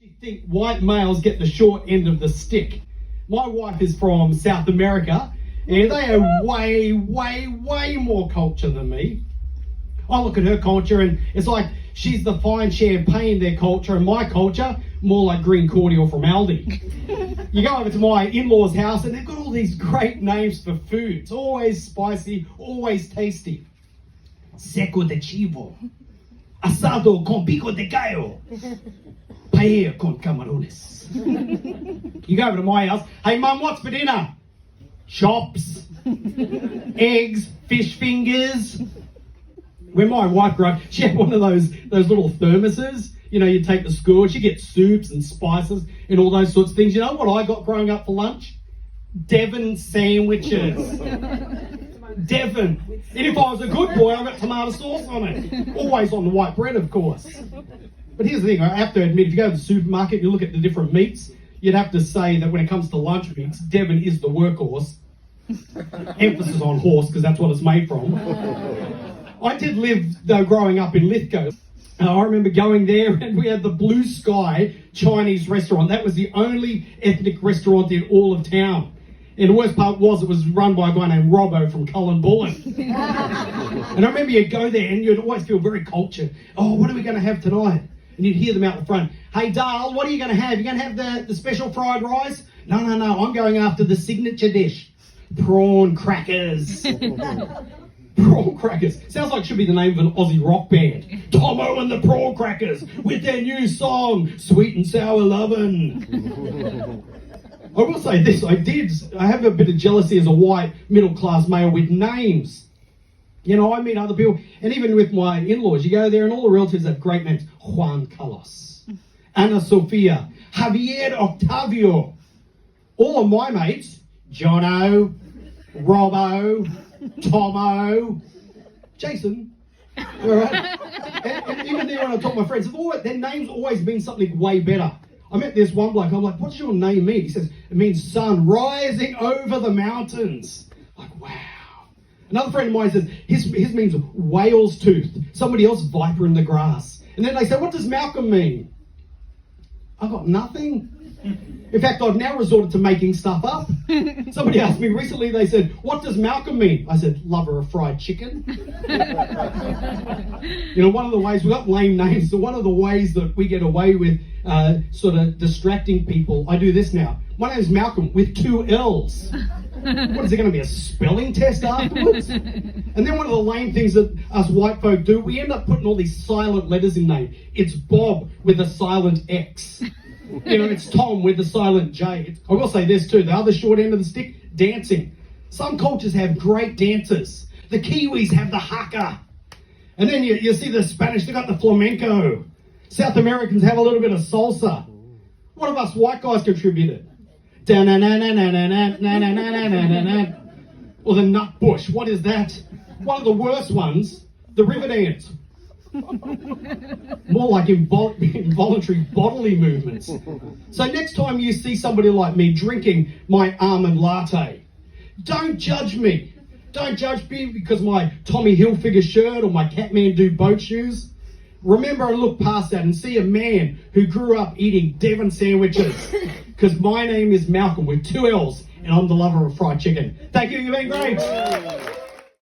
You think white males get the short end of the stick. My wife is from South America, and they have way more culture than me. I look at her culture, and it's like she's the fine champagne, their culture, and my culture, more like green cordial from Aldi. You go over to my in-laws' house, and they've got all these great names for food. It's always spicy, always tasty. Seco de chivo, asado con pico de gallo, paella con camarones. You go over to my house, hey mum, what's for dinner? Chops, eggs, fish fingers. When my wife grew up, she had one of those little thermoses. You know, you take the school, she gets soups and spices and all those sorts of things. You know what I got growing up for lunch? Devon sandwiches. Devon. And if I was a good boy, I got tomato sauce on it. Always on the white bread, of course. But here's the thing, I have to admit, if you go to the supermarket and you look at the different meats, you'd have to say that when it comes to lunch meats, Devon is the workhorse. Emphasis on horse, because that's what it's made from. I did live, though, growing up in Lithgow. I remember going there and we had the Blue Sky Chinese restaurant. That was the only ethnic restaurant in all of town. And the worst part was it was run by a guy named Robbo from Cullen Bullen. And I remember you'd go there and you'd always feel very cultured. Oh, what are we going to have tonight? And you'd hear them out the front. Hey, Dale, what are you going to have? You going to have the special fried rice? No, I'm going after the signature dish. Prawn crackers. Prawn Crackers. Sounds like it should be the name of an Aussie rock band. Tomo and the Prawn Crackers with their new song, Sweet and Sour Lovin'. I will say this, I have a bit of jealousy as a white middle-class male with names. You know, I meet other people, and even with my in-laws, you go there and all the relatives have great names. Juan Carlos, Ana Sofia, Javier Octavio. All of my mates, Jono, Robbo, Tomo, Jason. All right? and even there when I talk to my friends, their names always mean something way better. I met this one bloke, I'm like, what's your name mean? He says, it means sun rising over the mountains. I'm like, wow. Another friend of mine says, his means whale's tooth. Somebody else, viper in the grass. And then they say, what does Malcolm mean? I got nothing. In fact, I've now resorted to making stuff up. Somebody asked me recently, they said, what does Malcolm mean? I said, lover of fried chicken. You know, one of the ways, we've got lame names, so one of the ways that we get away with sort of distracting people, I do this now. My name is Malcolm with 2 L's. What is it going to be, a spelling test afterwards? And then one of the lame things that us white folk do, we end up putting all these silent letters in name. It's Bob with a silent X. You know, it's Tom with the silent J. I will say this too, the other short end of the stick, dancing. Some cultures have great dancers. The Kiwis have the haka. And then you see the Spanish, they've got the flamenco. South Americans have a little bit of salsa. What have us white guys contributed? Or the nut bush, what is that? One of the worst ones, the river dance. More like involuntary bodily movements. So next time you see somebody like me drinking my almond latte, don't judge me. Don't judge me because my Tommy Hilfiger shirt or my Kathmandu boat shoes. Remember and look past that and see a man who grew up eating Devon sandwiches. Because my name is Malcolm with 2 L's and I'm the lover of fried chicken. Thank you, you've been great.